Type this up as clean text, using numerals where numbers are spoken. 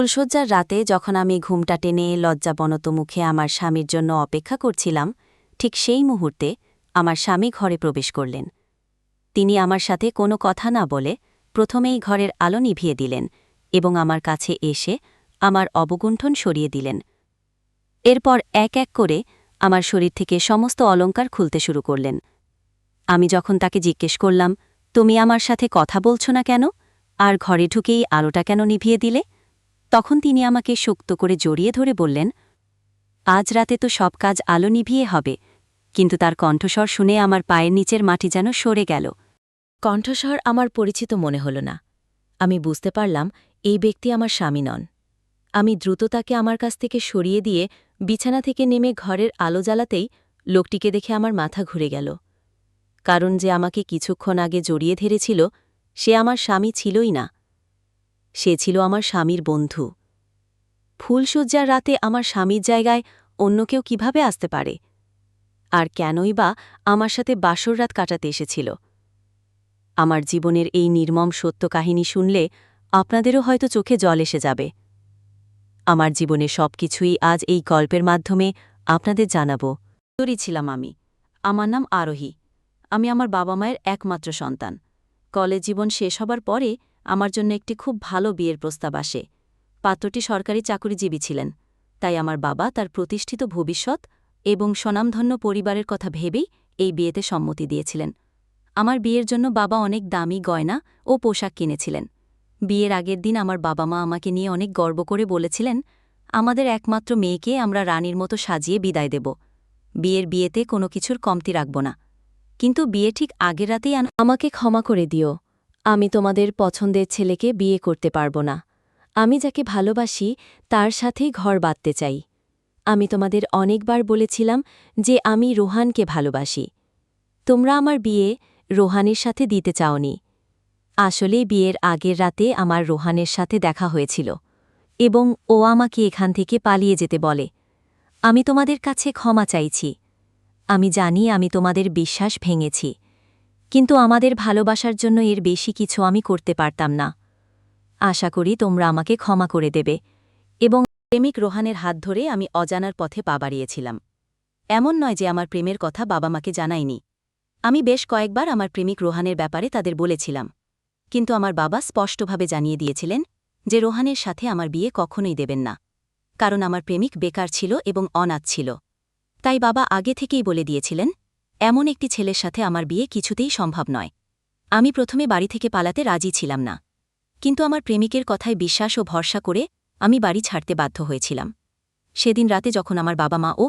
ফুলশয্যার রাতে যখন আমি ঘুমটা টেনে লজ্জাবনত মুখে আমার স্বামীর জন্য অপেক্ষা করছিলাম, ঠিক সেই মুহূর্তে আমার স্বামী ঘরে প্রবেশ করলেন। তিনি আমার সাথে কোনো কথা না বলে প্রথমেই ঘরের আলো নিভিয়ে দিলেন এবং আমার কাছে এসে আমার অবগুণ্ঠন সরিয়ে দিলেন। এরপর এক এক করে আমার শরীর থেকে সমস্ত অলংকার খুলতে শুরু করলেন। আমি যখন তাকে জিজ্ঞেস করলাম, তুমি আমার সাথে কথা বলছ না কেন, আর ঘরে ঢুকেই আলোটা কেন নিভিয়ে দিলে, তখন তিনি আমাকে শক্ত করে জড়িয়ে ধরে বললেন, আজ রাতে তো সব কাজ আলো নিভিয়ে হবে। কিন্তু তার কণ্ঠস্বর শুনে আমার পায়ের নিচের মাটি যেন সরে গেল। কণ্ঠস্বর আমার পরিচিত মনে হল না। আমি বুঝতে পারলাম এই ব্যক্তি আমার স্বামী নন। আমি দ্রুত তাকে আমার কাছ থেকে সরিয়ে দিয়ে বিছানা থেকে নেমে ঘরের আলো জ্বালাতেই লোকটিকে দেখে আমার মাথা ঘুরে গেল। কারণ যে আমাকে কিছুক্ষণ আগে জড়িয়ে ধরেছিল সে আমার স্বামী ছিলই না, সে ছিল আমার স্বামীর বন্ধু। ফুলশয্যার রাতে আমার স্বামীর জায়গায় অন্য কেউ কিভাবে আসতে পারে, আর কেনই বা আমার সাথে বাসর রাত কাটাতে এসেছিল? আমার জীবনের এই নির্মম সত্য কাহিনী শুনলে আপনাদেরও হয়তো চোখে জল এসে যাবে। আমার জীবনে সবকিছুই আজ এই গল্পের মাধ্যমে আপনাদের জানাব। ছিলাম আমি। আমার নাম আরোহী। আমি আমার বাবা মায়ের একমাত্র সন্তান। কলেজ জীবন শেষ হবার পরে আমার জন্য একটি খুব ভালো বিয়ের প্রস্তাব আসে। পাত্রটি সরকারি চাকুরিজীবী ছিলেন, তাই আমার বাবা তার প্রতিষ্ঠিত ভবিষ্যৎ এবং স্বনামধন্য পরিবারের কথা ভেবেই এই বিয়েতে সম্মতি দিয়েছিলেন। আমার বিয়ের জন্য বাবা অনেক দামি গয়না ও পোশাক কিনেছিলেন। বিয়ের আগের দিন আমার বাবা মা আমাকে নিয়ে অনেক গর্ব করে বলেছিলেন, আমাদের একমাত্র মেয়েকে আমরা রানীর মতো সাজিয়ে বিদায় দেব। বিয়েতে কোনো কিছুর কমতি রাখব না। কিন্তু বিয়ে ঠিক আগের রাতেই আমাকে ক্ষমা করে দিও। আমি তোমাদের পছন্দের ছেলেকে বিয়ে করতে পারব না। আমি যাকে ভালোবাসি তার সাথেই ঘর বাঁধতে চাই। আমি তোমাদের অনেকবার বলেছিলাম যে আমি রোহানকে ভালোবাসি। তোমরা আমার বিয়ে রোহানের সাথে দিতে চাওনি। আসলে বিয়ের আগের রাতে আমার রোহানের সাথে দেখা হয়েছিল এবং ও আমাকে এখান থেকে পালিয়ে যেতে বলে। আমি তোমাদের কাছে ক্ষমা চাইছি। আমি জানি আমি তোমাদের বিশ্বাস ভেঙেছি, কিন্তু আমাদের ভালোবাসার জন্য এর বেশি কিছু আমি করতে পারতাম না। আশা করি তোমরা আমাকে ক্ষমা করে দেবে। এবং প্রেমিক রোহানের হাত ধরে আমি অজানার পথে পা বাড়িয়েছিলাম। এমন নয় যে আমার প্রেমের কথা বাবা মাকে জানাইনি। আমি বেশ কয়েকবার আমার প্রেমিক রোহানের ব্যাপারে তাদের বলেছিলাম, কিন্তু আমার বাবা স্পষ্টভাবে জানিয়ে দিয়েছিলেন যে রোহানের সাথে আমার বিয়ে কখনোই দেবেন না, কারণ আমার প্রেমিক বেকার ছিল এবং অনাথ ছিল। তাই বাবা আগে থেকেই বলে দিয়েছিলেন, এমন একটি ছেলের সাথে আমার বিয়ে কিছুতেই সম্ভব নয়। আমি প্রথমে বাড়ি থেকে পালাতে রাজি ছিলাম না, কিন্তু আমার প্রেমিকের কথায় বিশ্বাস ও ভরসা করে আমি বাড়ি ছাড়তে বাধ্য হয়েছিলাম। সেদিন রাতে যখন আমার বাবা মা ও